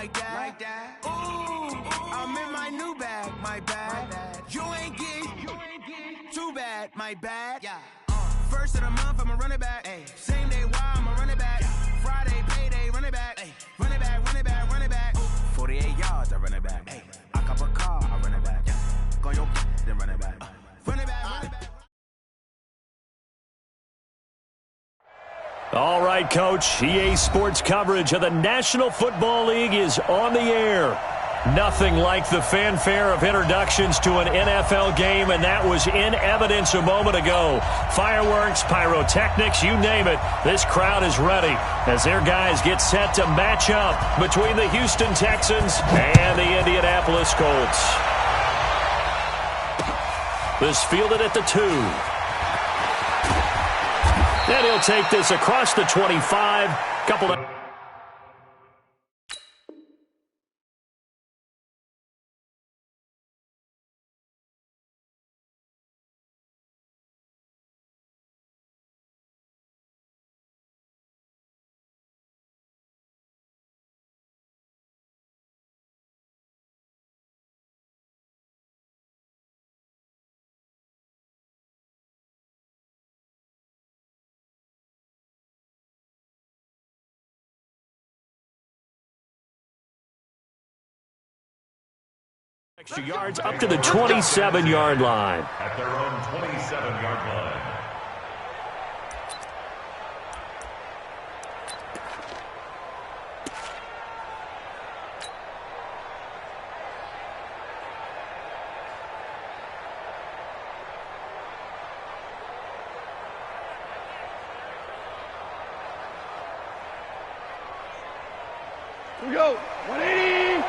like that. Ooh, I'm in my new bag, my bad. You ain't get too bad, my bad. First of the month, I'ma run it back. Same day, why I'ma run it back. Friday, payday, run it back. Run it back, run it back, run it back. 48 yards, I run it back. I cop a car, I run it back. Go your then run it back. Run it back, run it back. All right, Coach. EA Sports coverage of the National Football League is on the air. Nothing like the fanfare of introductions to an NFL game, and that was in evidence a moment ago. Fireworks, pyrotechnics, you name it. This crowd is ready as their guys get set to match up between the Houston Texans and the Indianapolis Colts. This fielded at the 2. And he'll take this across the 25. Couple of... extra yards up to the 27-yard line. At their own 27-yard line. Here we go. 180.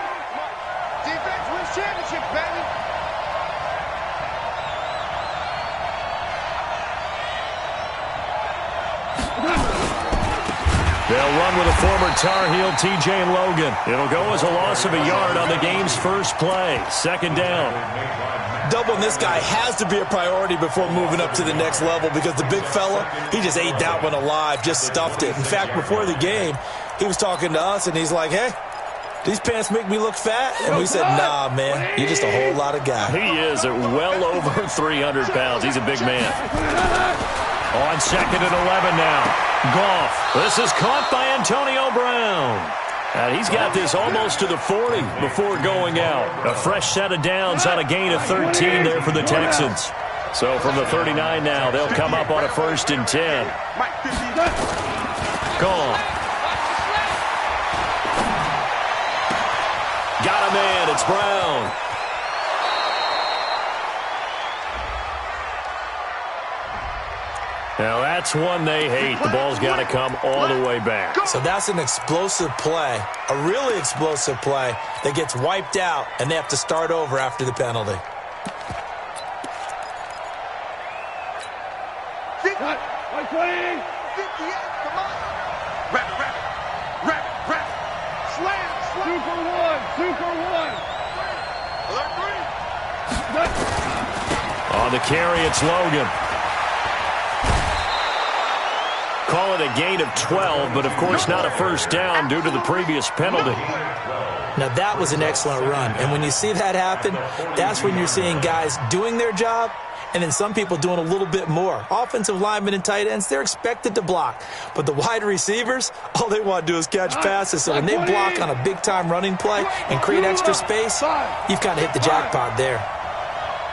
Defense wins championship, baby. They'll run with a former Tar Heel, TJ Logan. It'll go as a loss of a yard on the game's first play. Second down. Doubling this guy has to be a priority before moving up to the next level because the big fella, he just ate that one alive, just stuffed it. In fact, before the game, he was talking to us, and he's like, hey, these pants make me look fat? And we said, nah, man, you're just a whole lot of guy. He is at well over 300 pounds. He's a big man. On second and 11 now. Goff. This is caught by Antonio Brown. And he's got this almost to the 40 before going out. A fresh set of downs on a gain of 13 there for the Texans. So from the 39 now, they'll come up on a 1st and 10. Goff. Got a man. It's Brown. Now, that's one they hate. The ball's got to come all the way back. So that's an explosive play, a really explosive play that gets wiped out, and they have to start over after the penalty. Cut. 120. 58. Come on. Wrap. Slam. 2 for 1. 2 for 1. On the carry, it's Logan. Call it a gain of 12, but of course not a first down due to the previous penalty. Now that was an excellent run, and when you see that happen, that's when you're seeing guys doing their job and then some people doing a little bit more. Offensive linemen and tight ends, they're expected to block, but the wide receivers, all they want to do is catch passes. So when they block on a big-time running play and create extra space, you've kind of hit the jackpot there.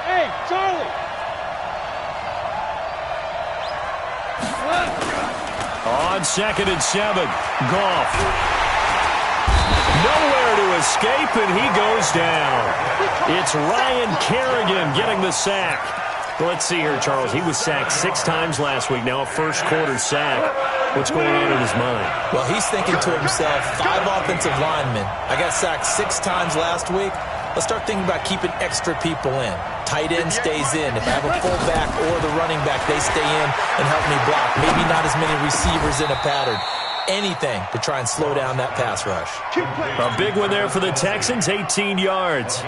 Hey, Charlie. On second and 7, Goff. Nowhere to escape, and he goes down. It's Ryan Kerrigan getting the sack. Let's see here, Charles. He was sacked 6 times last week. Now a first-quarter sack. What's going on in his mind? Well, he's thinking to himself, 5 offensive linemen. I got sacked 6 times last week. Let's start thinking about keeping extra people in. Tight end stays in. If I have a fullback or the running back, they stay in and help me block. Maybe not as many receivers in a pattern. Anything to try and slow down that pass rush. A big one there for the Texans, 18 yards.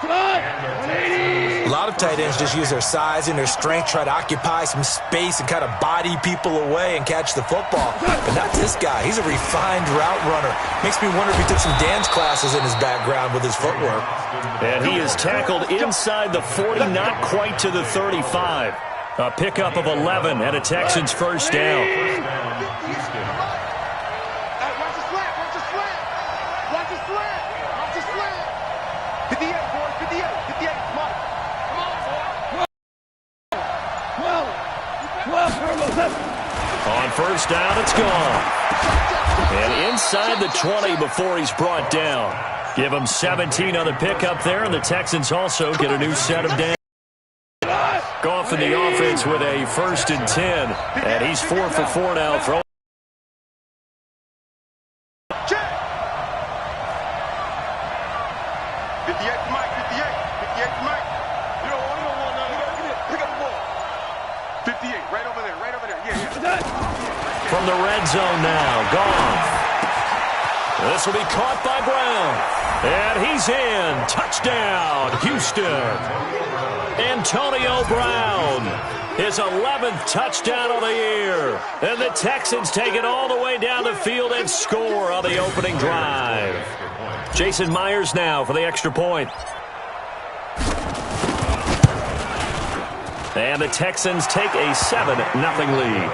180. A lot of tight ends just use their size and their strength, try to occupy some space and kind of body people away and catch the football. But not this guy. He's a refined route runner. Makes me wonder if he took some dance classes in his background with his footwork. And he is tackled inside the 40, not quite to the 35. A pickup of 11 and a Texans first down. On first down, it's gone. And inside the 20 before he's brought down. Give him 17 on the pickup there, and the Texans also get a new set of downs. Goff in the offense with a 1st and 10. And he's 4 for 4 now. Throwing. From the red zone now, Goff. This will be caught by Brown. And he's in. Touchdown, Houston. Antonio Brown, his 11th touchdown of the year. And the Texans take it all the way down the field and score on the opening drive. Jason Myers now for the extra point. And the Texans take a 7-0 lead.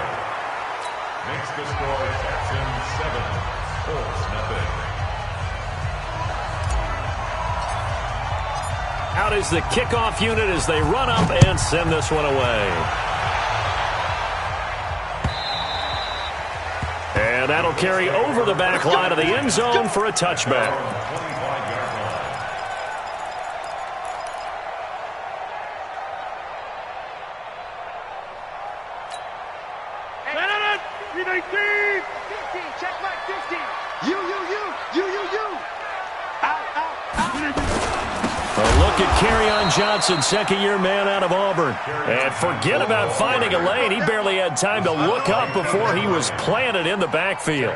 Makes the score Texans 7, Colts nothing. Out is the kickoff unit as they run up and send this one away. And that'll carry over the back line of the end zone for a touchback. 25-yard line. Check my 15. You. A look at Kerryon Johnson, second-year man out of Auburn. And forget about finding a lane. He barely had time to look up before he was planted in the backfield.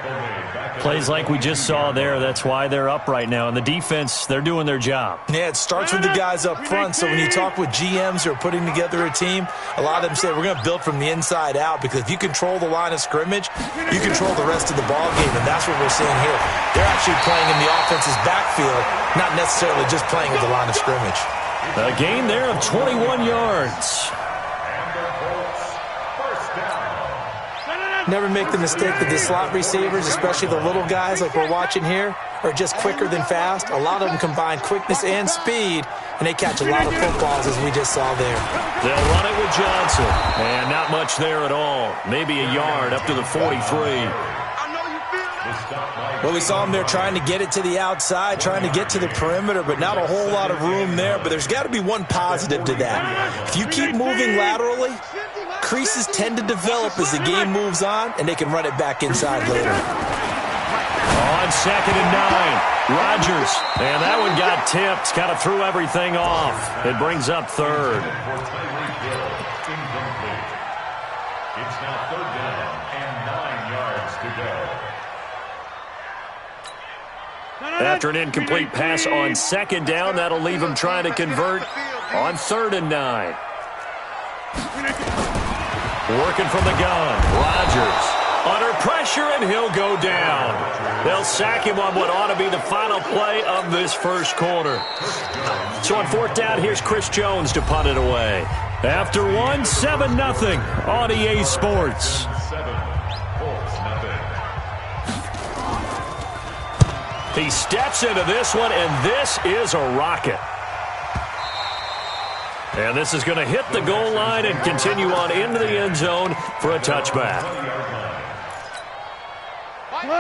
Plays like we just saw there. That's why they're up right now. And the defense, they're doing their job. Yeah, it starts with the guys up front. So when you talk with GMs who are putting together a team, a lot of them say we're going to build from the inside out, because if you control the line of scrimmage, you control the rest of the ball game, and that's what we're seeing here. They're actually playing in the offense's backfield, not necessarily just playing at the line of scrimmage. A gain there of 21 yards. Never make the mistake that the slot receivers, especially the little guys like we're watching here, are just quicker than fast. A lot of them combine quickness and speed, and they catch a lot of footballs, as we just saw there. They'll run it with Johnson. And not much there at all. Maybe a yard up to the 43. Well, we saw him there trying to get it to the outside, trying to get to the perimeter, but not a whole lot of room there. But there's got to be one positive to that. If you keep moving laterally, creases tend to develop as the game moves on, and they can run it back inside later. On 2nd and 9, Rodgers. And that one got tipped, kind of threw everything off. It brings up 3rd. It's now 3rd down and 9 yards to go. After an incomplete pass on 2nd down, that'll leave him trying to convert on 3rd and 9. Working from the gun, Rodgers under pressure, and he'll go down. They'll sack him on what ought to be the final play of this first quarter. So on 4th down, here's Chris Jones to punt it away. After one, 7-0 on EA Sports. 7, Colts nothing. He steps into this one, and this is a rocket. And this is going to hit the goal line and continue on into the end zone for a touchback.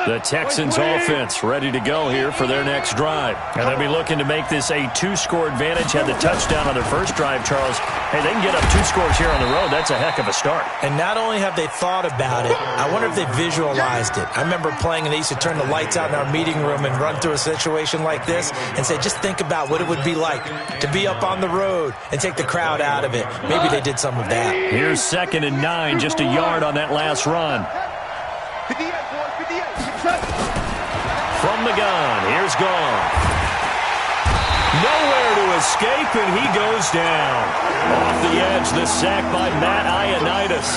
The Texans offense ready to go here for their next drive. And they'll be looking to make this a 2-score advantage. Had the touchdown on their first drive, Charles. Hey, they can get up 2 scores here on the road. That's a heck of a start. And not only have they thought about it, I wonder if they visualized it. I remember playing, and they used to turn the lights out in our meeting room and run through a situation like this and say, just think about what it would be like to be up on the road and take the crowd out of it. Maybe they did some of that. Here's 2nd and 9, just a yard on that last run. From the gun, here's Goff. Nowhere to his escape, and he goes down. Off the edge, the sack by Matt Ioannidis.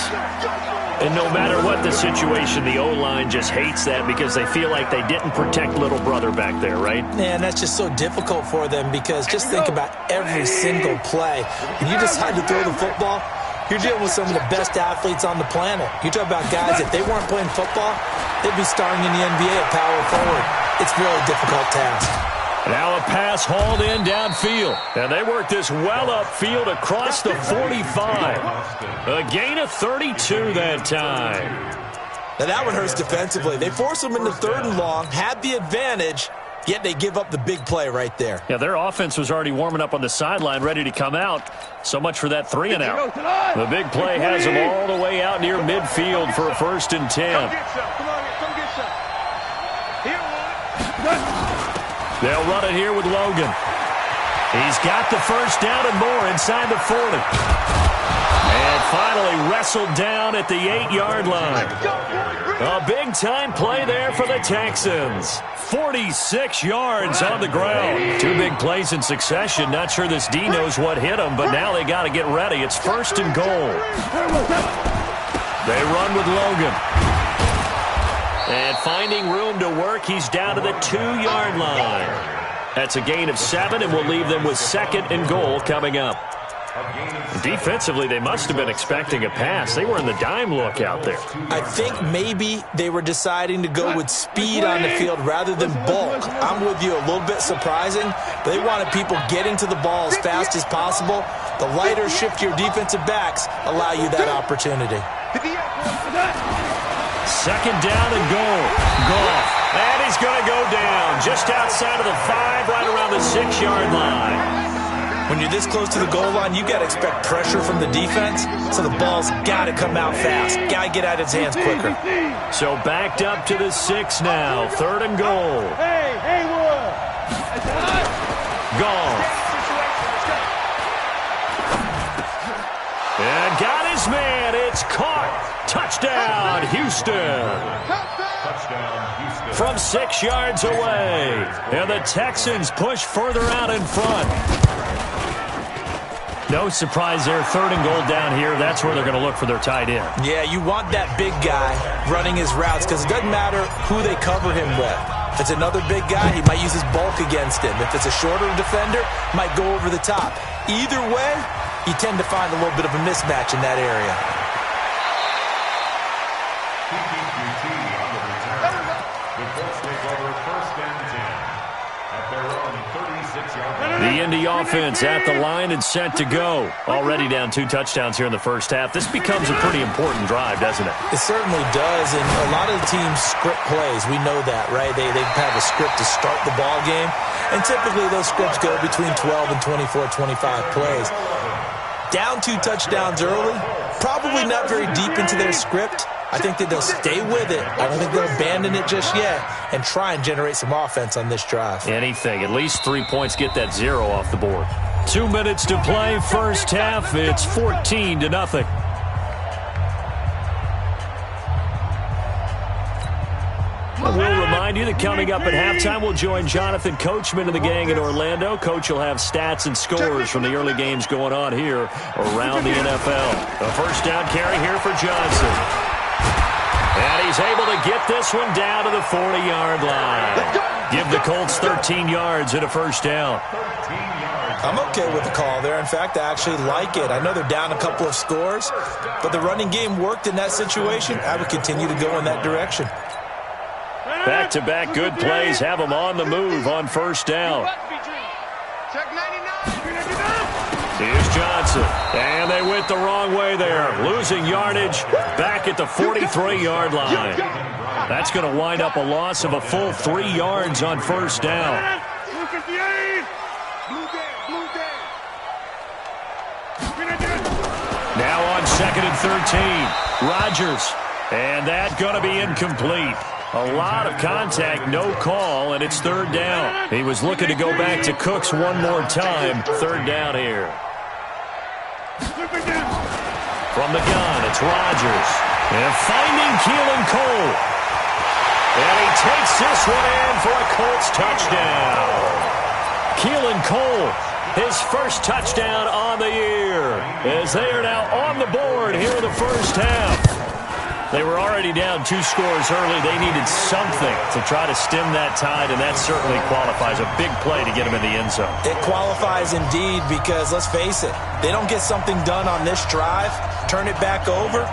And no matter what the situation, the O-line just hates that because they feel like they didn't protect little brother back there, right? Man, that's just so difficult for them because just think about every single play. When you decide to throw the football, you're dealing with some of the best athletes on the planet. You talk about guys, if they weren't playing football, they'd be starting in the NBA at power forward. It's a really difficult task. Now a pass hauled in downfield. And they work this well upfield across the 45. A gain of 32 that time. Now that one hurts defensively. They force them into 3rd and long, had the advantage, yet they give up the big play right there. Yeah, their offense was already warming up on the sideline, ready to come out. So much for that 3 and out. The big play has them all the way out near midfield for a 1st and 10. They'll run it here with Logan. He's got the 1st down and more inside the 40. And finally wrestled down at the 8-yard line. A big-time play there for the Texans. 46 yards on the ground. 2 big plays in succession. Not sure this D knows what hit him, but now they got to get ready. It's 1st and goal. They run with Logan. And finding room to work, he's down to the 2-yard line. That's a gain of 7, and we'll leave them with 2nd and goal coming up. Defensively, they must have been expecting a pass. They were in the dime look out there. I think maybe they were deciding to go with speed on the field rather than bulk. I'm with you, a little bit surprising. But they wanted people getting to the ball as fast as possible. The lighter, shiftier defensive backs allow you that opportunity. 2nd down and goal. Goff. And he's going to go down just outside of the 5, right around the 6-yard line. When you're this close to the goal line, you got to expect pressure from the defense, so the ball's got to come out fast. Got to get out of his hands quicker. So backed up to the 6 now. 3rd and goal. Goff. And got his man. It's caught. Touchdown, Houston. From 6 yards away. And the Texans push further out in front. No surprise there. 3rd and goal down here. That's where they're going to look for their tight end. Yeah, you want that big guy running his routes because it doesn't matter who they cover him with. If it's another big guy, he might use his bulk against him. If it's a shorter defender, might go over the top. Either way, you tend to find a little bit of a mismatch in that area. The Indy offense at the line and set to go. Already down 2 touchdowns here in the first half. This becomes a pretty important drive, doesn't it? It certainly does, and a lot of the teams script plays. We know that, right? They have a script to start the ball game, and typically those scripts go between 12 and 24, 25 plays. Down 2 touchdowns early, probably not very deep into their script. I think that they'll stay with it. I don't think they'll abandon it just yet and try and generate some offense on this drive. Anything. At least 3 points, get that 0 off the board. 2 minutes to play. First half, it's 14-0. We'll remind you that coming up at halftime, we'll join Jonathan Coachman and the gang in Orlando. Coach will have stats and scores from the early games going on here around the NFL. A first down carry here for Johnson. And he's able to get this one down to the 40-yard line. Give the Colts 13 yards and a first down. I'm okay with the call there. In fact, I actually like it. I know they're down a couple of scores, but the running game worked in that situation. I would continue to go in that direction. Back-to-back good plays have them on the move on first down. Here's Johnson. And they went the wrong way there. Losing yardage back at the 43-yard line. That's going to wind up a loss of a full 3 yards on first down. Now on 2nd and 13. Rodgers. And that's going to be incomplete. A lot of contact, no call, and it's 3rd down. He was looking to go back to Cooks one more time. 3rd down here. From the gun, it's Rodgers. And finding Keelan Cole. And he takes this one in for a Colts touchdown. Keelan Cole his first touchdown on the year, as they are now on the board here in the first half. They were already down 2 scores early. They needed something to try to stem that tide, and that certainly qualifies. A big play to get them in the end zone. It qualifies indeed because, let's face it, they don't get something done on this drive, turn it back over,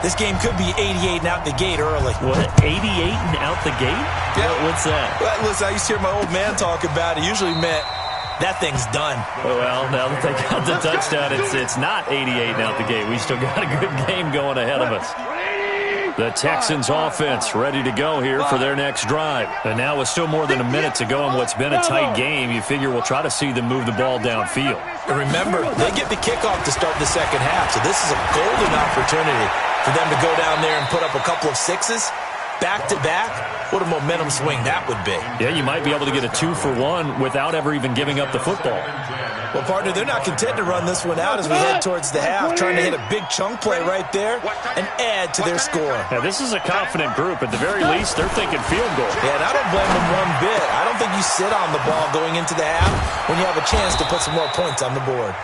this game could be 88 and out the gate early. What, 88 and out the gate? Yeah. What's that? Well, listen, I used to hear my old man talk about it. Usually meant that thing's done. Well, now that they got the touchdown, it's not 88 and out the gate. We still got a good game going ahead of us. The Texans offense ready to go here for their next drive. And now with still more than a minute to go in what's been a tight game, you figure we'll try to see them move the ball downfield. And remember, they get the kickoff to start the second half, so this is a golden opportunity for them to go down there and put up a couple of sixes back-to-back. What a momentum swing that would be. Yeah, you might be able to get a 2-for-1 without ever even giving up the football. Well, partner, they're not content to run this one out as we head towards the half, trying to hit a big chunk play right there and add to their score. Now, this is a confident group. At the very least, they're thinking field goal. Yeah, and I don't blame them one bit. I don't think you sit on the ball going into the half when you have a chance to put some more points on the board.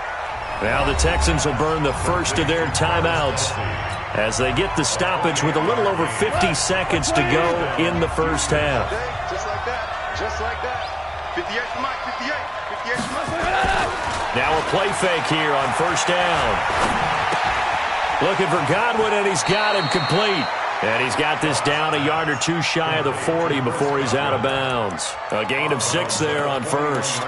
Now the Texans will burn the first of their timeouts as they get the stoppage with a little over 50 seconds to go in the first half. Just like that. Just like that. 58 for Mike. 58. 58 for Mike. Now a play fake here on first down. Looking for Godwin, and he's got him complete. And he's got this down a yard or 2 shy of the 40 before he's out of bounds. A gain of 6 there on first.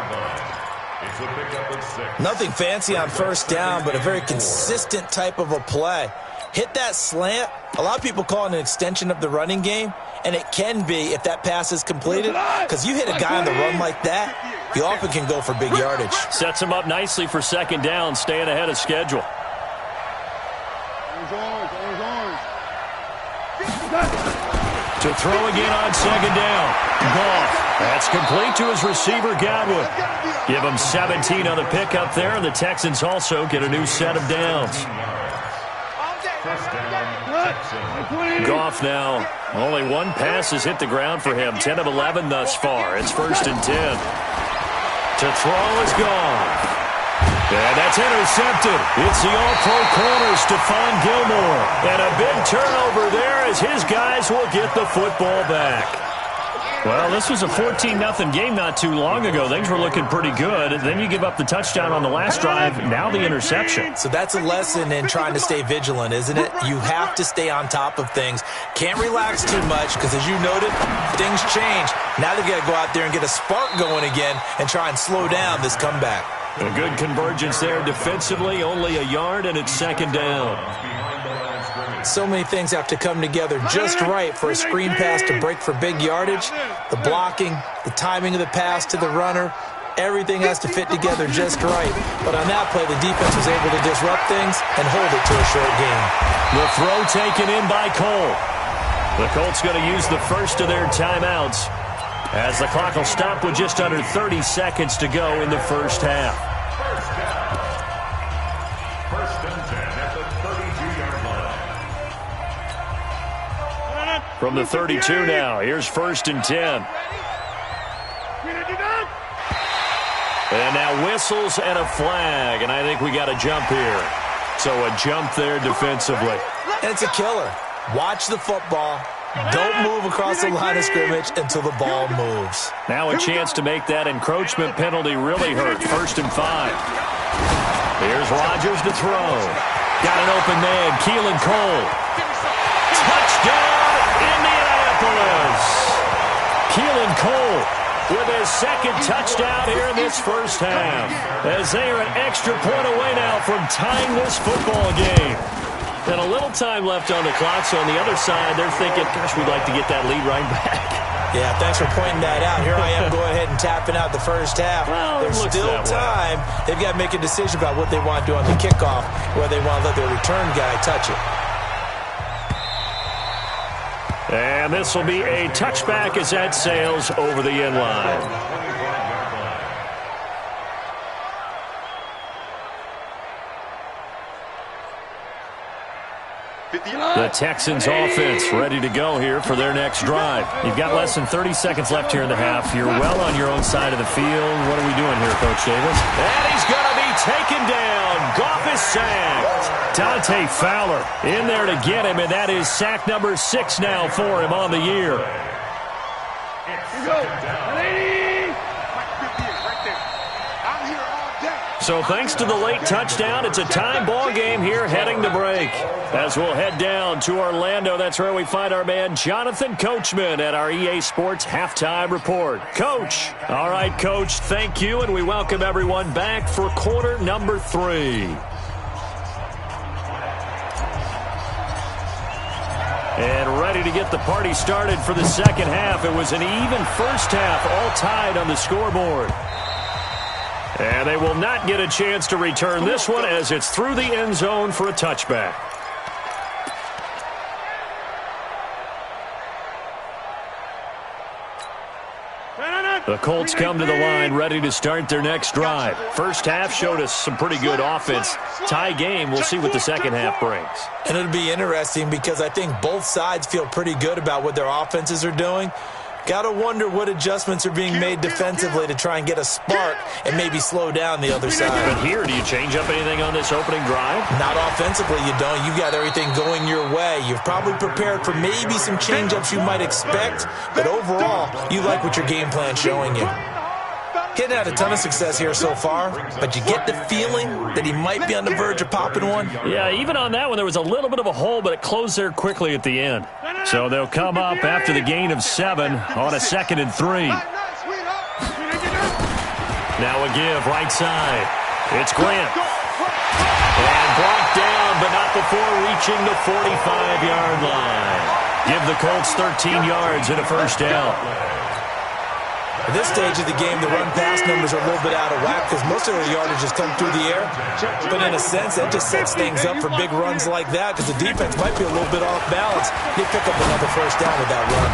Nothing fancy on first down, but a very consistent type of a play. Hit that slant. A lot of people call it an extension of the running game, and it can be if that pass is completed, because you hit a guy on the run like that, you often can go for big yardage. Sets him up nicely for second down, staying ahead of schedule. To throw again on second down. Goff. That's complete to his receiver, Godwin. Give him 17 on the pickup there, and the Texans also get a new set of downs. Goff now, only 1 pass has hit the ground for him. 10 of 11 thus far. It's 1st and 10. To throw is gone. And that's intercepted. It's the all-pro corner, Stephon Gilmore. And a big turnover there as his guys will get the football back. Well, this was a 14-0 game not too long ago. Things were looking pretty good. Then you give up the touchdown on the last drive, now the interception. So that's a lesson in trying to stay vigilant, isn't it? You have to stay on top of things. Can't relax too much because, as you noted, things change. Now they've got to go out there and get a spark going again and try and slow down this comeback. A good convergence there defensively, only a yard, and it's second down. So many things have to come together just right for a screen pass to break for big yardage. The blocking, the timing of the pass to the runner, everything has to fit together just right. But on that play, the defense was able to disrupt things and hold it to a short gain. The throw taken in by Cole. The Colts going to use the first of their timeouts as the clock will stop with just under 30 seconds to go in the first half. First and 10 at the 32-yard line. From the 32 now, here's 1st and 10. And now whistles and a flag, and I think we got a jump here. So a jump there defensively. And it's a killer. Watch the football. Don't move across the line of scrimmage until the ball moves. Now a chance to make that encroachment penalty really hurt. 1st and 5. Here's Rodgers to throw. Got an open man, Keelan Cole. Touchdown, Indianapolis! Keelan Cole with his second touchdown here in this first half, as they are an extra point away now from tying this football game. And a little time left on the clock, so on the other side, they're thinking, gosh, we'd like to get that lead right back. Yeah, thanks for pointing that out. Here I am going ahead and tapping out the first half. Well, there's still time. They've got to make a decision about what they want to do on the kickoff, whether they want to let their return guy touch it. And this will be a touchback as that sails over the end line. The The Texans offense ready to go here for their next drive. You've got less than 30 seconds left here in the half. You're well on your own side of the field. What are we doing here, Coach Davis? And he's going to be taken down. Goff is sacked. Dante Fowler in there to get him, and that is sack number 6 now for him on the year. So thanks to the late touchdown, it's a time ball game here heading to break. As we'll head down to Orlando, that's where we find our man Jonathan Coachman at our EA Sports Halftime Report. Coach. All right, Coach, thank you, and we welcome everyone back for quarter number 3. And ready to get the party started for the second half. It was an even first half, all tied on the scoreboard. And they will not get a chance to return this one as it's through the end zone for a touchback. The Colts come to the line ready to start their next drive. First half showed us some pretty good offense. Tie game, we'll see what the second half brings. And it'll be interesting because I think both sides feel pretty good about what their offenses are doing. Got to wonder what adjustments are being made defensively to try and get a spark and maybe slow down the other side. But here, do you change up anything on this opening drive? Not offensively, you don't. You got everything going your way. You've probably prepared for maybe some change-ups you might expect, but overall, you like what your game plan's showing you. Getting had a ton of success here so far, but you get the feeling that he might be on the verge of popping one. Yeah, even on that one, there was a little bit of a hole, but it closed there quickly at the end. So they'll come up after the gain of 7 on a 2nd and 3. Now a give right side. It's Grant. And brought down, but not before reaching the 45-yard line. Give the Colts 13 yards and a first down. At this stage of the game, the run-pass numbers are a little bit out of whack because most of their yardage has come through the air. But in a sense, that just sets things up for big runs like that because the defense might be a little bit off balance. They pick up another first down with that run.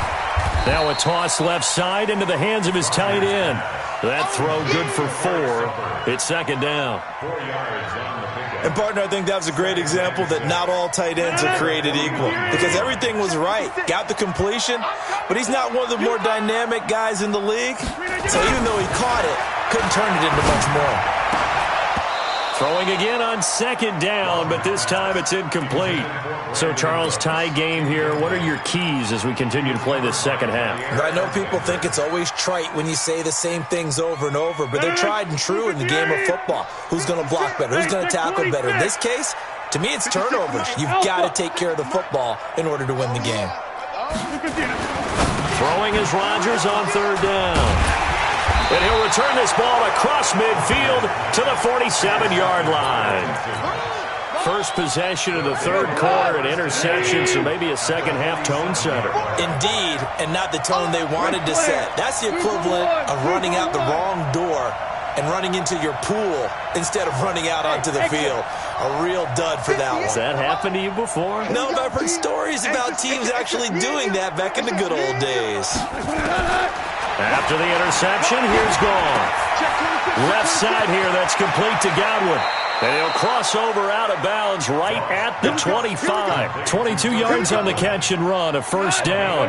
Now a toss left side into the hands of his tight end. That throw good for 4. It's second down. 4 yards on the pickup. And, partner, I think that was a great example that not all tight ends are created equal because everything was right. Got the completion, but he's not one of the more dynamic guys in the league. So even though he caught it, couldn't turn it into much more. Throwing again on second down, but this time it's incomplete. So, Charles, tie game here. What are your keys as we continue to play this second half? I know people think it's always trite when you say the same things over and over, but they're tried and true in the game of football. Who's going to block better? Who's going to tackle better? In this case, to me, it's turnovers. You've got to take care of the football in order to win the game. Throwing is Rodgers on third down. And he'll return this ball across midfield to the 47-yard line. First possession of the third quarter, an interception, so maybe a second-half tone setter. Indeed, and not the tone they wanted to set. That's the equivalent of running out the wrong door and running into your pool instead of running out onto the field. A real dud for that one. Has that happened to you before? No, but I've heard stories about teams actually doing that back in the good old days. After the interception, here's Goff. Left side here, that's complete to Godwin. And he'll cross over out of bounds right at the 25. 22 yards on the catch and run, a first down.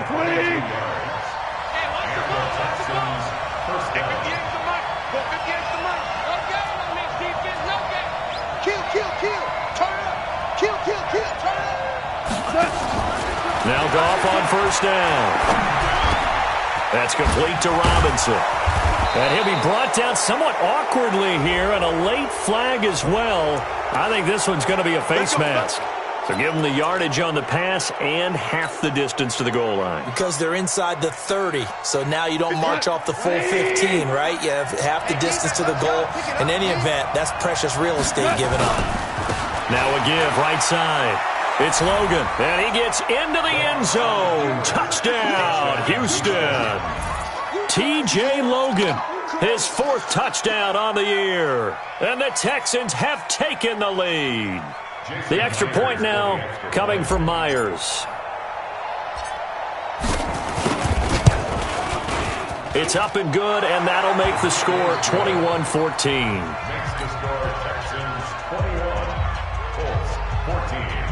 Now Goff on first down. That's complete to Robinson. And he'll be brought down somewhat awkwardly here, and a late flag as well. I think this one's going to be a face mask. So give them the yardage on the pass and half the distance to the goal line. Because they're inside the 30, so now you don't march off the full 15, right? You have half the distance to the goal. In any event, that's precious real estate given up. Now a give right side. It's Logan, and he gets into the end zone. Touchdown, Houston. T.J. Logan, his 4th touchdown on the year. And the Texans have taken the lead. The extra point now coming from Myers. It's up and good, and that'll make the score 21-14. Makes the score Texans 21, Colts 14.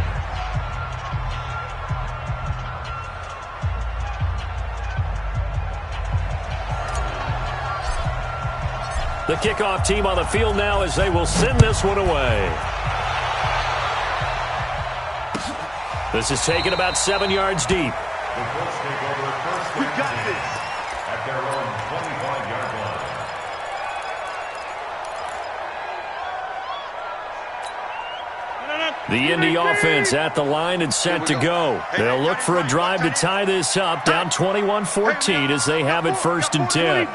The kickoff team on the field now as they will send this one away. This is taken about 7 yards deep. The Colts take over first We got this. at their own 25-yard line. The Indy offense at the line and set to go. They'll look for a drive to tie this up, down 21-14 as they have it 1st and 10.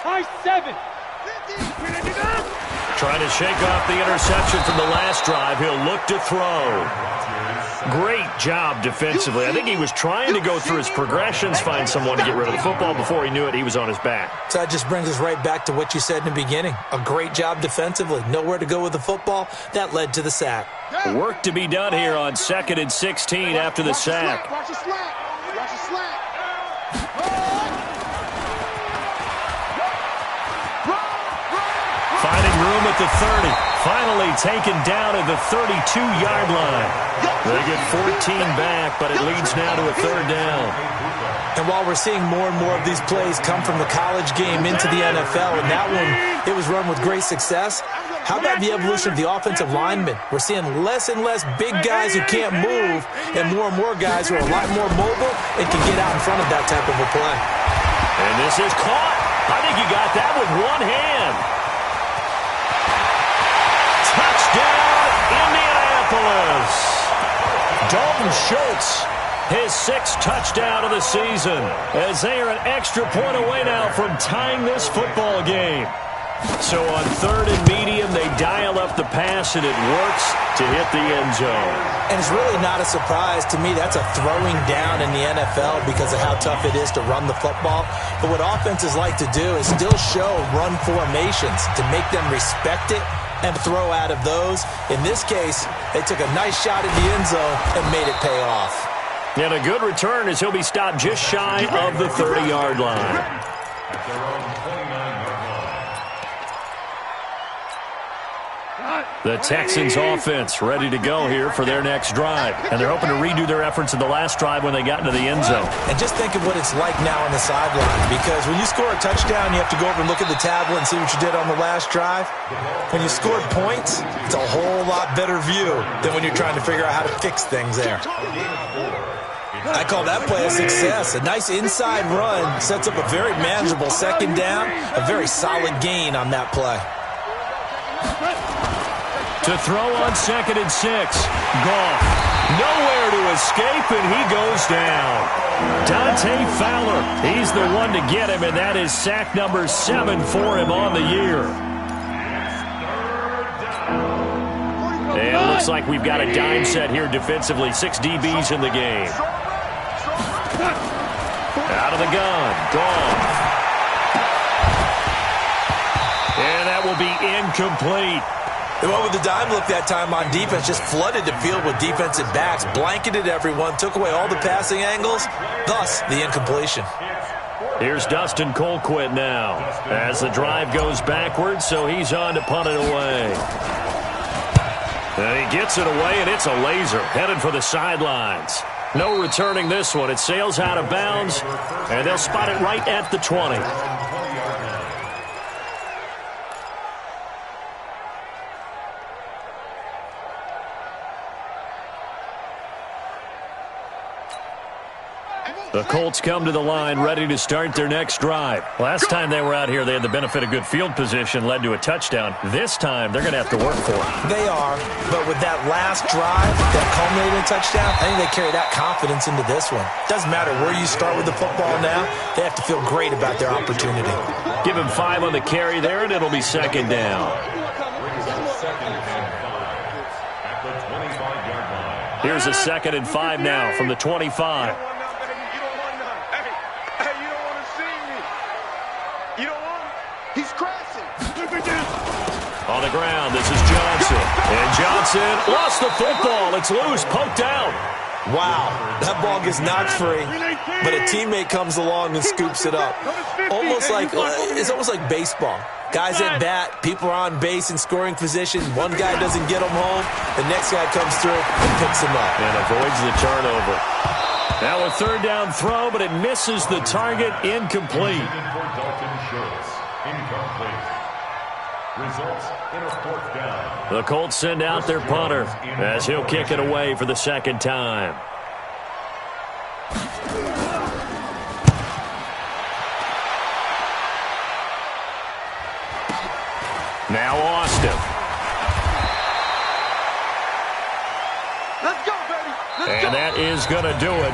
High 7. Trying to shake off the interception from the last drive. He'll look to throw. Great job defensively. I think he was trying to go through his progressions, find someone to get rid of the football. Before he knew it, he was on his back. So that just brings us right back to what you said in the beginning. A great job defensively. Nowhere to go with the football. That led to the sack. Work to be done here on 2nd and 16 after the sack. Watch the slack. Watch the slack. Finding room at the 30. Finally taken down at the 32-yard line. They get 14 back, but it leads now to a 3rd down. And while we're seeing more and more of these plays come from the college game into the NFL, and that one, it was run with great success, how about the evolution of the offensive linemen? We're seeing less and less big guys who can't move and more guys who are a lot more mobile and can get out in front of that type of a play. And this is caught. I think he got that with one hand. Touchdown, Indianapolis. Dalton Schultz, his 6th touchdown of the season, as they are an extra point away now from tying this football game. So on 3rd and medium, they dial up the pass, and it works to hit the end zone. And it's really not a surprise to me. That's a throwing down in the NFL because of how tough it is to run the football. But what offenses like to do is still show run formations to make them respect it and throw out of those. In this case, they took a nice shot at the end zone and made it pay off. And a good return as he'll be stopped just shy of the 30-yard line. At their own 29-yard line. The Texans offense ready to go here for their next drive. And they're hoping to redo their efforts in the last drive when they got into the end zone. And just think of what it's like now on the sideline, because when you score a touchdown, you have to go over and look at the tablet and see what you did on the last drive. When you scored points, it's a whole lot better view than when you're trying to figure out how to fix things there. I call that play a success. A nice inside run sets up a very manageable 2nd down, a very solid gain on that play. To throw on 2nd and 6. Goff. Nowhere to escape, and he goes down. Dante Fowler. He's the one to get him, and that is sack number 7 for him on the year. And it looks like we've got a dime set here defensively. 6 DBs in the game. Out of the gun. Goff. And that will be incomplete. They went with the dime look that time on defense, just flooded the field with defensive backs, blanketed everyone, took away all the passing angles, thus the incompletion. Here's Dustin Colquitt now as the drive goes backwards, so he's on to punt it away. And he gets it away, and it's a laser headed for the sidelines. No returning this one. It sails out of bounds, and they'll spot it right at the 20. The Colts come to the line ready to start their next drive. Last time they were out here, they had the benefit of good field position, led to a touchdown. This time, they're going to have to work for it. They are, but with that last drive, that culminating touchdown, I think they carry that confidence into this one. Doesn't matter where you start with the football now, they have to feel great about their opportunity. Give him 5 on the carry there, and it'll be 2nd down. Here's a 2nd and 5 now from the 25. On the ground, this is Johnson. And Johnson lost the football. It's loose, poked out. Wow, that ball gets knocked free, but a teammate comes along and scoops it up. It's almost like baseball. Guys at bat, people are on base in scoring position. One guy doesn't get him home. The next guy comes through and picks him up. And avoids the turnover. Now a third down throw, but it misses the target. Incomplete. Results in a fourth down. The Colts send out their punter as he'll kick it away for the second time. Now Austin. Let's go, baby. Let's And that is going to do it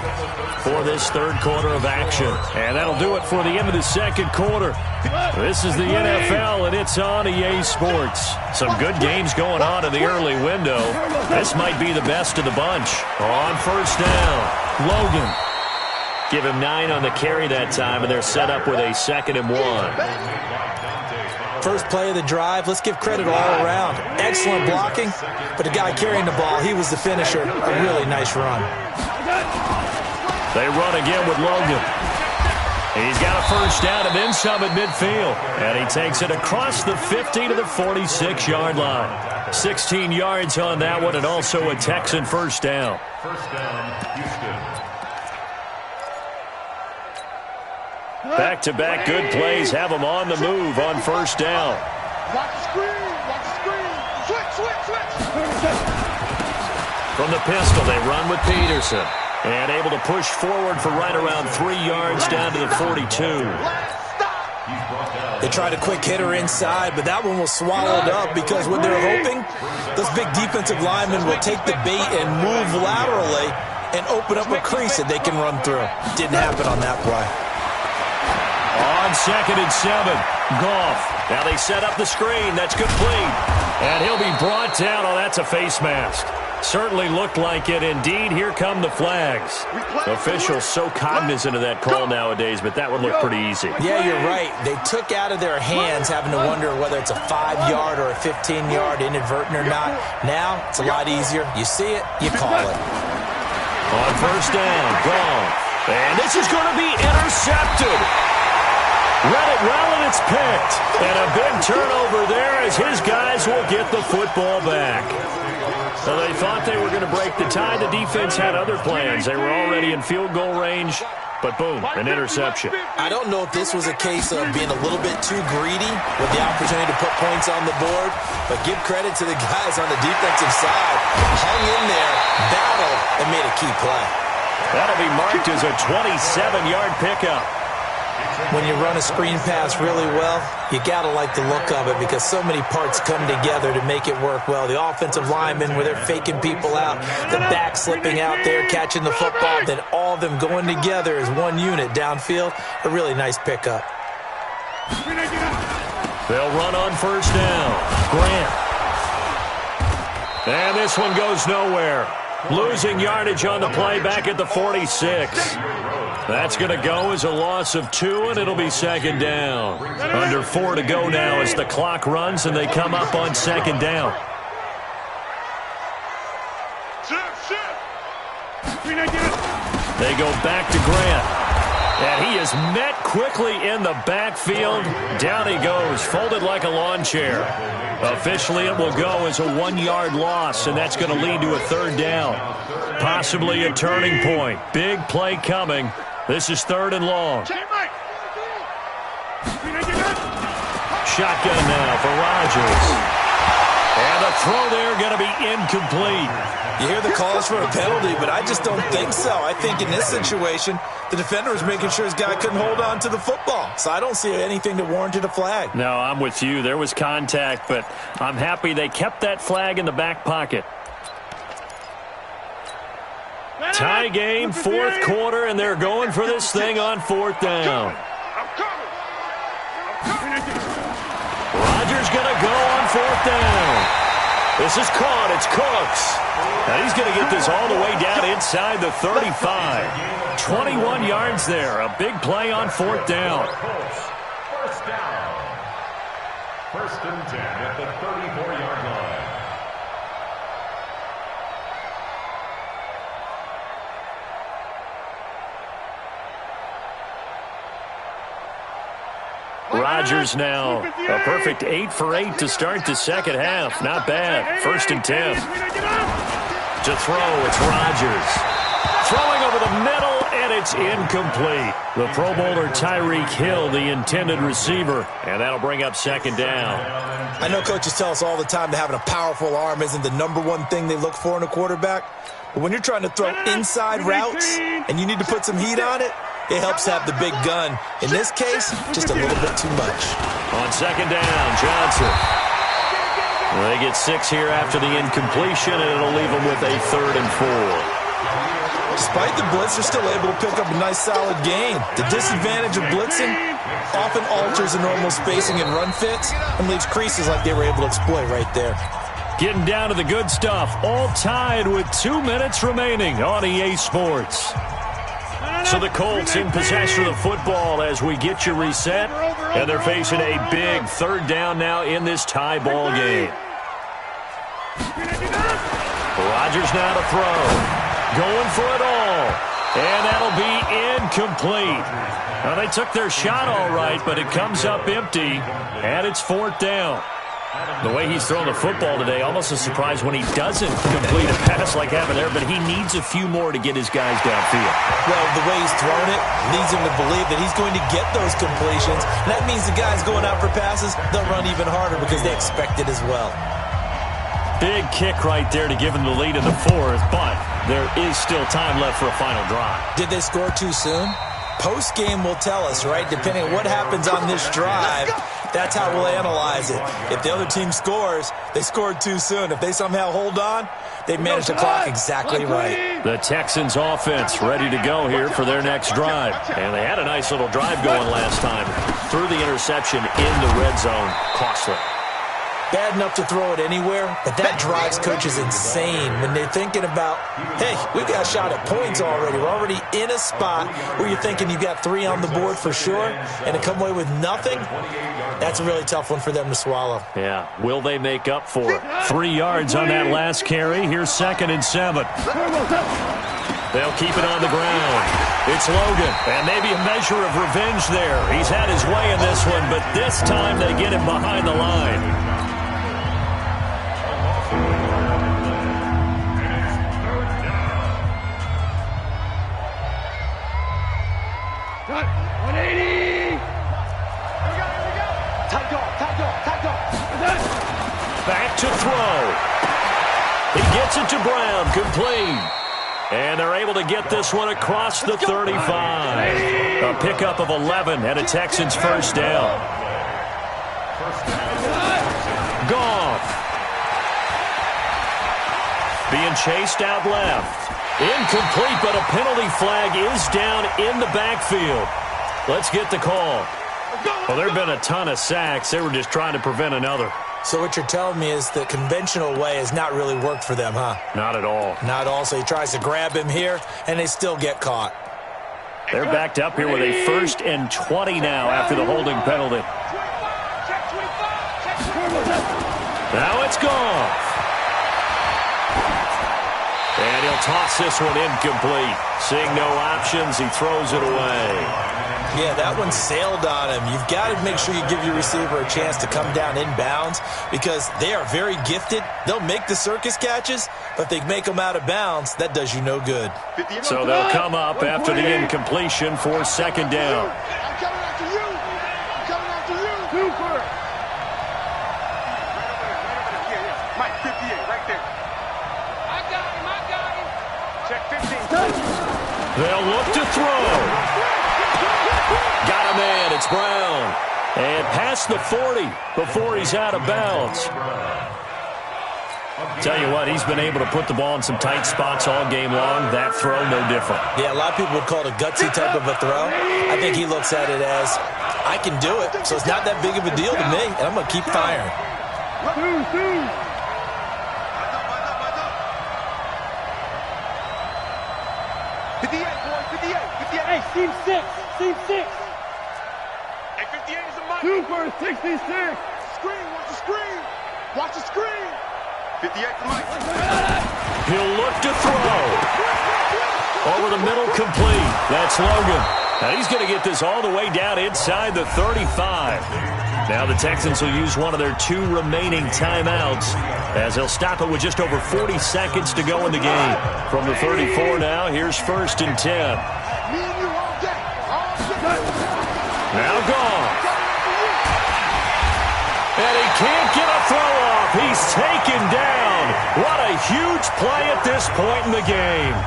for this third quarter of action. And that'll do it for the end of the second quarter. This is the NFL, and it's on EA Sports. Some good games going on in the early window. This might be the best of the bunch. On first down, Logan. Give him 9 on the carry that time, and they're set up with a 2nd and 1. First play of the drive, let's give credit all around. Excellent blocking, but the guy carrying the ball, he was the finisher. A really nice run. They run again with Logan. He's got a first down and then some at midfield. And he takes it across the 50 to the 46-yard line. 16 yards on that one, and also a Texan first down. First down, Houston. Back-to-back good plays have them on the move on first down. Watch the screen. Watch the screen. Switch. From the pistol, they run with Peterson. And able to push forward for right around 3 yards down to the 42. They tried a quick hitter inside, but that one was swallowed up because what they're hoping, those big defensive linemen will take the bait and move laterally and open up a crease that they can run through. Didn't happen on that play. On 2nd and 7, Goff. Now they set up the screen. That's complete. And he'll be brought down. Oh, that's a face mask. Certainly looked like it. Indeed, here come the flags. Officials so cognizant of that call nowadays, but that would look pretty easy. Yeah, you're right. They took out of their hands having to wonder whether it's a 5-yard or a 15-yard inadvertent or not. Now, it's a lot easier. You see it, you call it. On first down, Goff. And this is going to be intercepted. Read it well, and it's picked. And a big turnover there as his guys will get the football back. So they thought they were going to break the tie. The defense had other plans. They were already in field goal range, but boom, an interception. I don't know if this was a case of being a little bit too greedy with the opportunity to put points on the board, but give credit to the guys on the defensive side. Hung in there, battled, and made a key play. That'll be marked as a 27-yard pickup. When you run a screen pass really well, you got to like the look of it because so many parts come together to make it work well. The offensive linemen, where they're faking people out, the back slipping out there, catching the football, then all of them going together as one unit downfield. A really nice pickup. They'll run on first down. Grant. And this one goes nowhere. Losing yardage on the play back at the 46. That's going to go as a loss of 2, and it'll be 2nd down. Under 4 to go now as the clock runs, and they come up on 2nd down. They go back to Grant. And he is met quickly in the backfield. Down he goes, folded like a lawn chair. Officially, it will go as a 1-yard loss, and that's going to lead to a 3rd down. Possibly a turning point. Big play coming. This is 3rd and long. Shotgun now for Rodgers. And the throw there going to be incomplete. You hear the calls for a penalty, but I just don't think so. I think in this situation, the defender was making sure his guy couldn't hold on to the football. So I don't see anything that warranted a flag. No, I'm with you. There was contact, but I'm happy they kept that flag in the back pocket. Tie game, 4th quarter, and they're going for this thing on 4th down. Rodgers going to go on 4th down. This is caught. It's Cooks. And he's going to get this all the way down inside the 35. 21 yards there. A big play on 4th down. First down. 1st and 10 at the 34-yard line. Rodgers now a perfect 8 for 8 to start the second half. Not bad. 1st and 10. To throw, it's Rodgers. Throwing over the middle, and it's incomplete. The Pro Bowler Tyreek Hill, the intended receiver, and that'll bring up second down. I know coaches tell us all the time that having a powerful arm isn't the #1 thing they look for in a quarterback. But when you're trying to throw inside routes and you need to put some heat on it, it helps to have the big gun. In this case, just a little bit too much. On second down, Johnson. They get 6 here after the incompletion, and it'll leave them with a 3rd and 4. Despite the blitz, they're still able to pick up a nice, solid gain. The disadvantage of blitzing often alters the normal spacing and run fits and leaves creases like they were able to exploit right there. Getting down to the good stuff, all tied with 2 minutes remaining on EA Sports. So the Colts in possession of the football as we get you reset, and they're facing a big 3rd down now in this tie ball game. Rodgers now to throw. Going for it all. And that'll be incomplete. Now, they took their shot all right, but it comes up empty, and it's 4th down. The way he's throwing the football today, almost a surprise when he doesn't complete a pass like having there, but he needs a few more to get his guys downfield. Well, the way he's throwing it leads him to believe that he's going to get those completions. And that means the guys going out for passes, they'll run even harder because they expect it as well. Big kick right there to give him the lead in the 4th, but there is still time left for a final drive. Did they score too soon? Post-game will tell us, right? Depending on what happens on this drive, that's how we'll analyze it. If the other team scores, they scored too soon. If they somehow hold on, they managed the clock exactly right. The Texans offense ready to go here for their next drive. And they had a nice little drive going last time. Threw the interception in the red zone. Costly. Bad enough to throw it anywhere, but that drives coaches insane when they're thinking about, hey, we've got a shot at points already. We're already in a spot where you're thinking you've got 3 on the board for sure, and to come away with nothing, that's a really tough one for them to swallow. Yeah, will they make up for it? 3 yards on that last carry. Here's 2nd and 7. They'll keep it on the ground. It's Logan, and maybe a measure of revenge there. He's had his way in this one, but this time they get him behind the line. Back to throw. He gets it to Brown, complete. And they're able to get this one across the 35. A pickup of 11 and a Texans 1st down. Goff. Being chased out left. Incomplete, but a penalty flag is down in the backfield. Let's get the call. Well, there have been a ton of sacks. They were just trying to prevent another. So what you're telling me is the conventional way has not really worked for them, huh? Not at all. Not at all. So he tries to grab him here, and they still get caught. They're backed up here with a 1st and 20 now after the holding penalty. Now it's gone. And he'll toss this one incomplete. Seeing no options, he throws it away. Yeah, that one sailed on him. You've got to make sure you give your receiver a chance to come down inbounds because they are very gifted. They'll make the circus catches, but if they make them out of bounds, that does you no good. So they'll come up after the incompletion for 2nd down. I'm coming after you. I'm coming after you. Super. Yeah. Mike, 58, right there. I got him. Check 15. They'll look to throw. Got a man, it's Brown. And past the 40 before he's out of bounds. Tell you what, he's been able to put the ball in some tight spots all game long. That throw, no different. Yeah, a lot of people would call it a gutsy type of a throw. I think he looks at it as, I can do it, so it's not that big of a deal to me, and I'm going to keep firing. Hey, seam 6. Seam 6. Hey, 58 is a Mike. Super 66. Screen, watch the screen. Watch the screen. 58 for Mike. He'll look to throw. Over the middle, complete. That's Logan. Now he's going to get this all the way down inside the 35. Now the Texans will use one of their 2 remaining timeouts as he'll stop it with just over 40 seconds to go in the game. From the 34 now, here's 1st and 10. Now gone. And he can't get a throw off. He's taken down. What a huge play at this point in the game.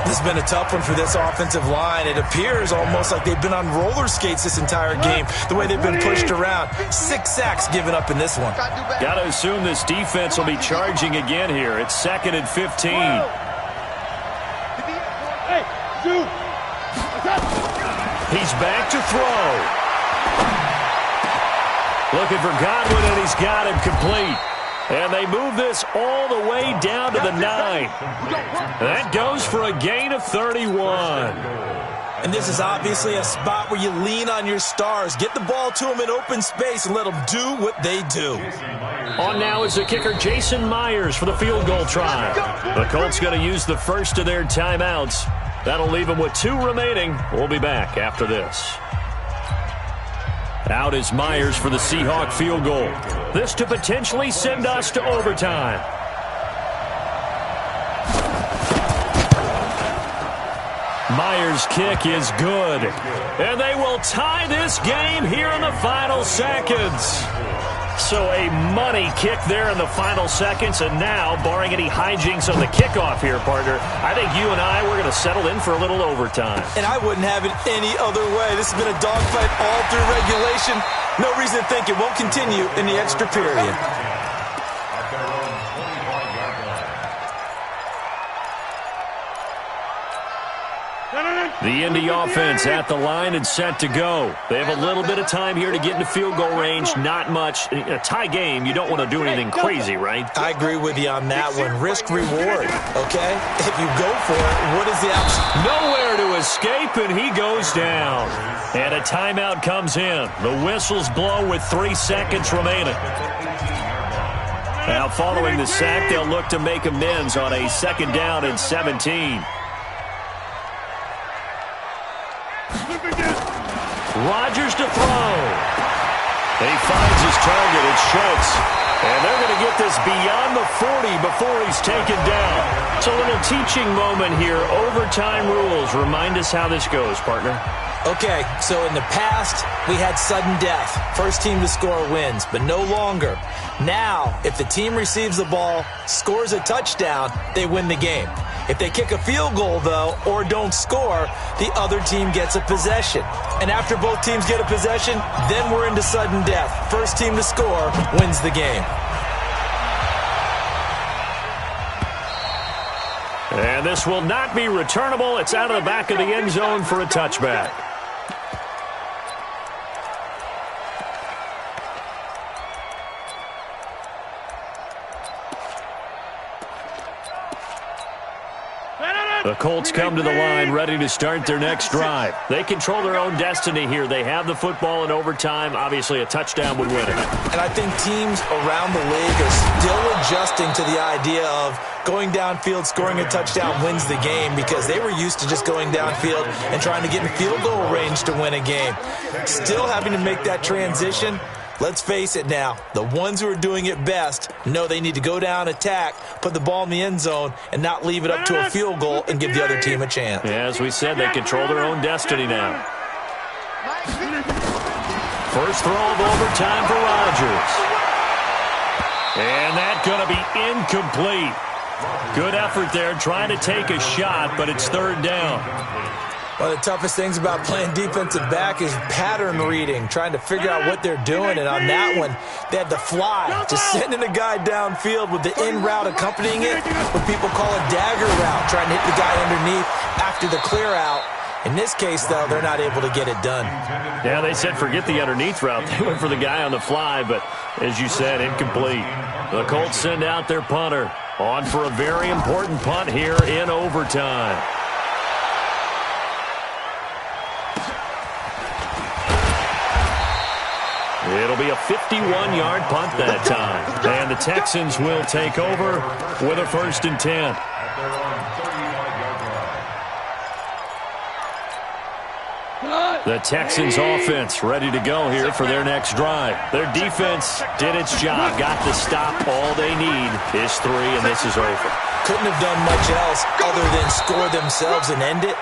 This has been a tough one for this offensive line. It appears almost like they've been on roller skates this entire game, the way they've been pushed around. 6 sacks given up in this one. Got to assume this defense will be charging again here. It's 2nd and 15. Hey, shoot. He's back to throw. Looking for Godwin, and he's got him complete. And they move this all the way down to the 9. That goes for a gain of 31. And this is obviously a spot where you lean on your stars. Get the ball to them in open space and let them do what they do. On now is the kicker, Jason Myers, for the field goal try. The Colts going to use the first of their timeouts. That'll leave them with 2 remaining. We'll be back after this. Out is Myers for the Seahawk field goal. This to potentially send us to overtime. Myers' kick is good. And they will tie this game here in the final seconds. So a money kick there in the final seconds. And now, barring any hijinks on the kickoff here, partner, I think you and I, we're going to settle in for a little overtime. And I wouldn't have it any other way. This has been a dogfight all through regulation. No reason to think it won't continue in the extra period. The Indy offense at the line and set to go. They have a little bit of time here to get into field goal range. Not much. In a tie game, you don't want to do anything crazy, right? I agree with you on that one. Risk reward, okay? If you go for it, what is the option? Nowhere to escape, and he goes down. And a timeout comes in. The whistles blow with 3 seconds remaining. Now, following the sack, they'll look to make amends on a 2nd down and 17. Rodgers to throw. He finds his target. It's Schultz. And they're going to get this beyond the 40 before he's taken down. It's a little teaching moment here. Overtime rules. Remind us how this goes, partner. Okay, so in the past, we had sudden death. First team to score wins, but no longer. Now, if the team receives the ball, scores a touchdown, they win the game. If they kick a field goal, though, or don't score, the other team gets a possession. And after both teams get a possession, then we're into sudden death. First team to score wins the game. And this will not be returnable. It's out of the back of the end zone for a touchback. The Colts come to the line ready to start their next drive. They control their own destiny here. They have the football in overtime. Obviously, a touchdown would win it. And I think teams around the league are still adjusting to the idea of going downfield, scoring a touchdown wins the game, because they were used to just going downfield and trying to get in field goal range to win a game. Still having to make that transition. Let's face it now, the ones who are doing it best know they need to go down, attack, put the ball in the end zone, and not leave it up to a field goal and give the other team a chance. Yeah, as we said, they control their own destiny now. First throw of overtime for Rodgers. And that's going to be incomplete. Good effort there, trying to take a shot, but it's 3rd down. One of the toughest things about playing defensive back is pattern reading, trying to figure out what they're doing. And on that one, they had the fly, just sending a guy downfield with the in route accompanying it, what people call a dagger route, trying to hit the guy underneath after the clear out. In this case, though, they're not able to get it done. Yeah, they said forget the underneath route. They went for the guy on the fly, but as you said, incomplete. The Colts send out their punter on for a very important punt here in overtime. It'll be a 51-yard punt that time. And the Texans will take over with a 1st and 10. The Texans offense ready to go here for their next drive. Their defense did its job, got the stop. All they need is 3, and this is over. Couldn't have done much else other than score themselves and end it.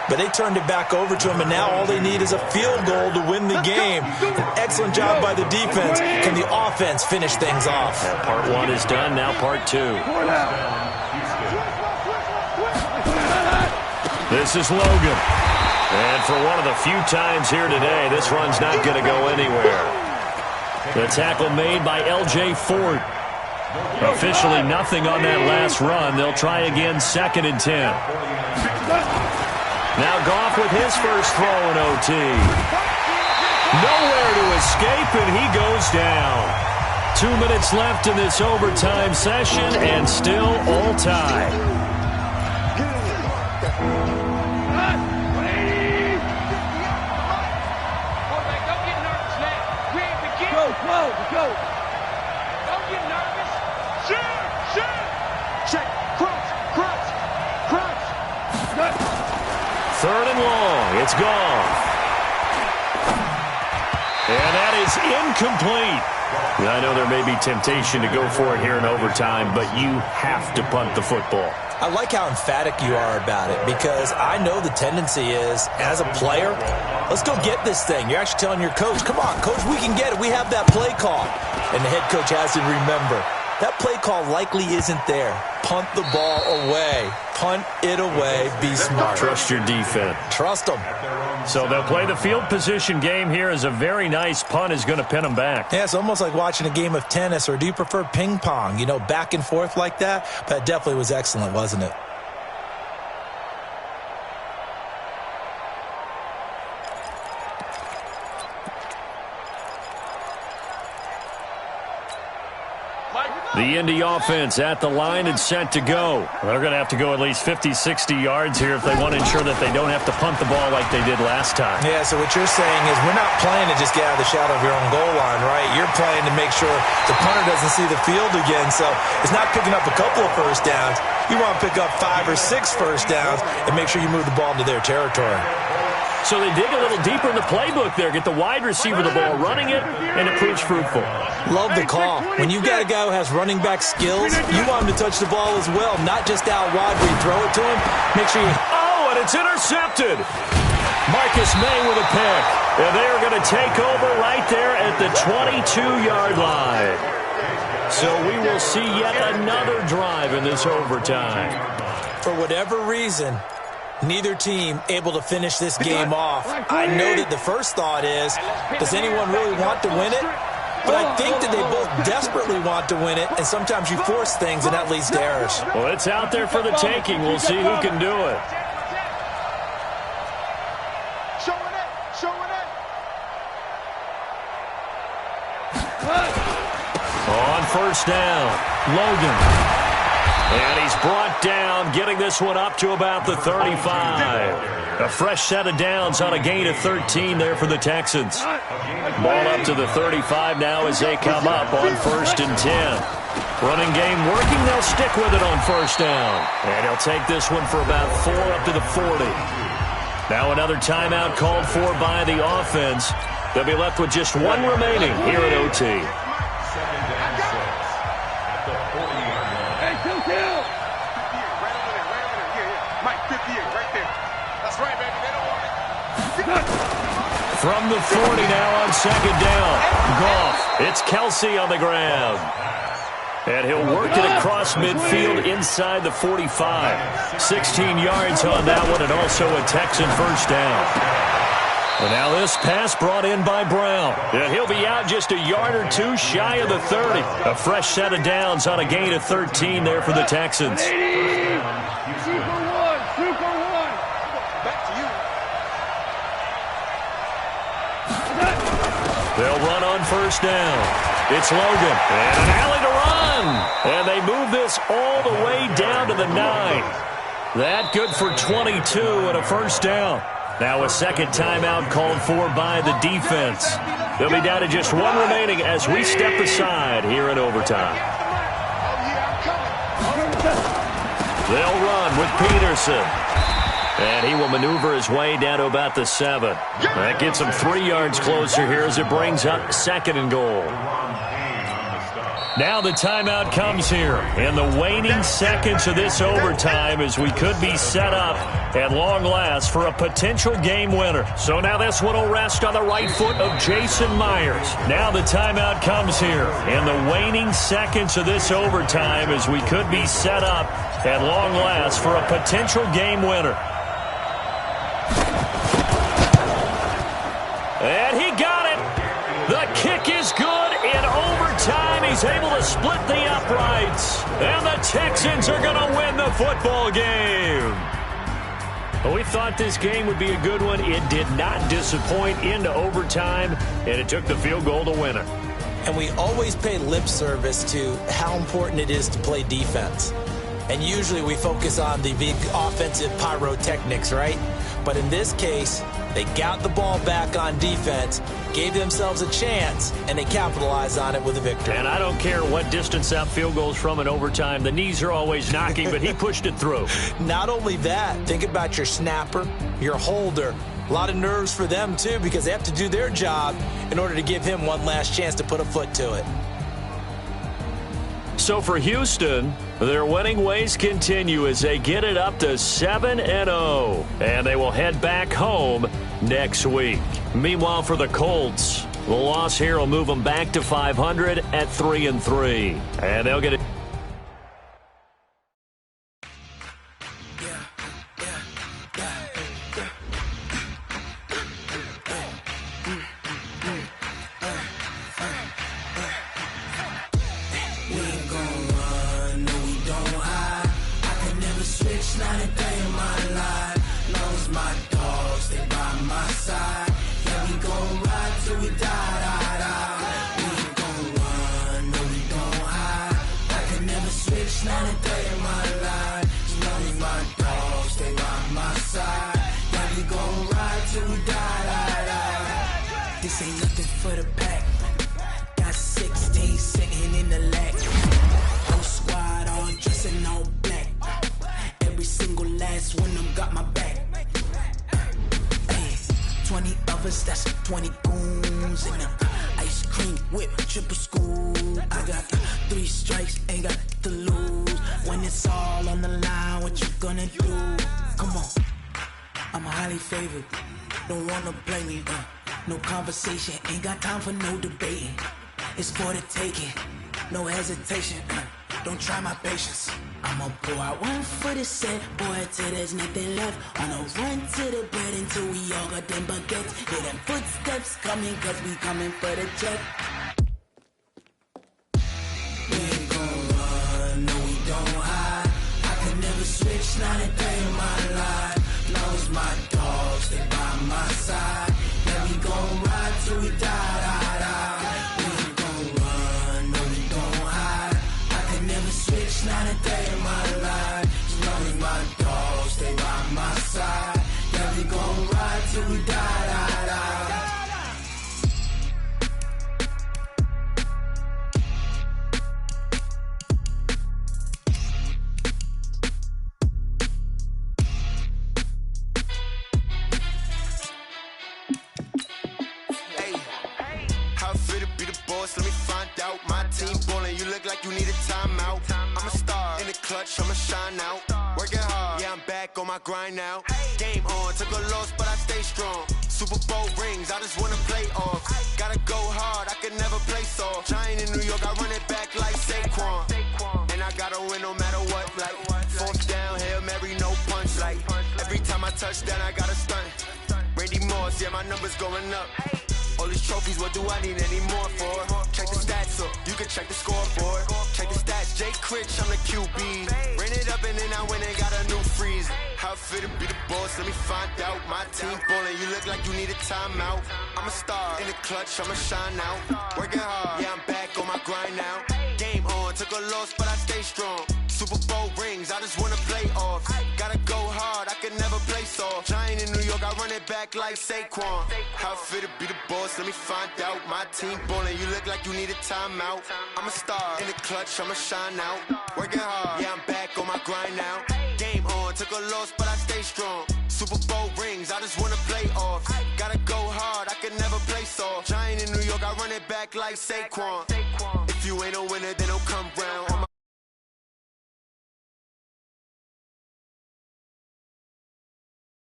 But they turned it back over to him, and now all they need is a field goal to win the game. An excellent job by the defense. Can the offense finish things off? Part 1 is done, now part 2. This is Logan. And for one of the few times here today, this run's not going to go anywhere. The tackle made by L.J. Ford. Officially nothing on that last run. They'll try again, 2nd and 10. Now Goff with his first throw in OT. Nowhere to escape, and he goes down. 2 minutes left in this overtime session, and still all tied. Go. Don't get nervous. Shoot. Check. Crunch. 3rd and long. It's gone. And that is incomplete. I know there may be temptation to go for it here in overtime, but you have to punt the football. I like how emphatic you are about it, because I know the tendency is, as a player, let's go get this thing. You're actually telling your coach, come on, coach, we can get it. We have that play call. And the head coach has to remember, that play call likely isn't there. Punt the ball away. Punt it away. Be smart. Trust your defense. Trust them. So they'll play the field position game here as a very nice punt is going to pin them back. Yeah, it's almost like watching a game of tennis, or do you prefer ping pong? You know, back and forth like that? But it definitely was excellent, wasn't it? The Indy offense at the line and set to go. They're going to have to go at least 50, 60 yards here if they want to ensure that they don't have to punt the ball like they did last time. Yeah, so what you're saying is we're not playing to just get out of the shadow of your own goal line, right? You're playing to make sure the punter doesn't see the field again. So it's not picking up a couple of first downs. You want to pick up 5 or 6 first downs and make sure you move the ball into their territory. So they dig a little deeper in the playbook there, get the wide receiver the ball, running it, and it proves fruitful. Love the call. When you got a guy who has running back skills, you want him to touch the ball as well, not just out wide where you throw it to him. Make sure you... Oh, and it's intercepted. Marcus May with a pick. And they are going to take over right there at the 22-yard line. So we will see yet another drive in this overtime. For whatever reason, neither team able to finish this game off. I know that the first thought is, does anyone really want to win it? But I think that they both desperately want to win it, and sometimes you force things, and that leads to errors. Well, it's out there for the taking. We'll see who can do it. On first down, Logan. And he's brought down, getting this one up to about the 35. A fresh set of downs on a gain of 13 there for the Texans. Ball up to the 35 now as they come up on 1st and 10. Running game working, they'll stick with it on first down. And he'll take this one for about 4 up to the 40. Now another timeout called for by the offense. They'll be left with just 1 remaining here at OT. From the 40 now on 2nd down. Goff. It's Kelsey on the ground. And he'll work it across midfield inside the 45. 16 yards on that one, and also a Texan first down. And now this pass brought in by Brown. And he'll be out just a yard or 2 shy of the 30. A fresh set of downs on a gain of 13 there for the Texans. They'll run on first down. It's Logan. And an alley to run. And they move this all the way down to the 9. That good for 22 and a first down. Now a second timeout called for by the defense. They'll be down to just 1 remaining as we step aside here in overtime. They'll run with Peterson. And he will maneuver his way down to about the 7. That gets him 3 yards closer here as it brings up 2nd and goal. Now the timeout comes here in the waning seconds of this overtime as we could be set up at long last for a potential game winner. So now this one will rest on the right foot of Jason Myers. Now the timeout comes here in the waning seconds of this overtime as we could be set up at long last for a potential game winner. And he got it. The kick is good in overtime. He's able to split the uprights. And the Texans are going to win the football game. Well, we thought this game would be a good one. It did not disappoint into overtime, and it took the field goal to win it. And we always pay lip service to how important it is to play defense. And usually we focus on the big offensive pyrotechnics, right? But in this case, they got the ball back on defense, gave themselves a chance, and they capitalized on it with a victory. And I don't care what distance that field goes from in overtime. The knees are always knocking, but he pushed it through. Not only that, think about your snapper, your holder. A lot of nerves for them, too, because they have to do their job in order to give him one last chance to put a foot to it. So for Houston, their winning ways continue as they get it up to 7-0. And they will head back home next week. Meanwhile, for the Colts, the loss here will move them back to 500 at 3-3. And they'll get it. This ain't nothing for the pack. Got 16 sitting in the lag. Whole squad all dressing all black. Every single last one of them got my back. Hey, 20 of us, that's 20 goons in the ice cream whip, triple school. I got 3 strikes, ain't got to lose. When it's all on the line, what you gonna do? Come on, I'm highly favored. Don't wanna blame me, no conversation, ain't got time for no debating. It's for the taking, no hesitation. Don't try my patience. I'ma pull out one for the set, boy, till there's nothing left. On a run to the bed until we all got them baguettes. Hear them footsteps coming, cause we coming for the check. We ain't gon' run, no we don't hide. I could never switch, not a day in my life. Long as my dogs, they by my side. Yeah, we gon' ride till we die. We ain't gon' run, no we don't hide. I could never switch, not a day in my life. As long as my dogs, they by my side. Yeah, we gon' ride till we die. Let me find out. My team ballin', you look like you need a timeout. I'm a star in the clutch, I'ma shine out. Working hard, yeah, I'm back on my grind now. Game on, took a loss, but I stay strong. Super Bowl rings, I just wanna play off. Gotta go hard, I can never play soft. Giant in New York, I run it back like Saquon. And I gotta win no matter what, like 4th down, Hail Mary, no punch. Like every time I touch down, I gotta stunt. Randy Moss, yeah, my numbers going up. All these trophies, what do I need any more for? Check the stats up, you can check the scoreboard. Check the stats, Jay Critch, I'm the QB. Ran it up and then I went and got a new freeze. How it feel to be the boss, let me find out. My team ballin', you look like you need a timeout. I'm a star in the clutch, I'ma shine out. Working hard, yeah, I'm back on my grind now. Game on, took a loss, but I stay strong. Super Bowl rings, I just wanna play off. Gotta go hard, I can never play soft. Giant in New York, I run it back like Saquon. How it feel to be the boss, let me find out. My team ballin', you look like you need a timeout. I'm a star, in the clutch, I'ma shine out. Working hard, yeah, I'm back on my grind now. Game on, took a loss, but I stay strong. Super Bowl rings, I just wanna play off. Gotta go hard, I can never play soft. Giant in New York, I run it back like Saquon.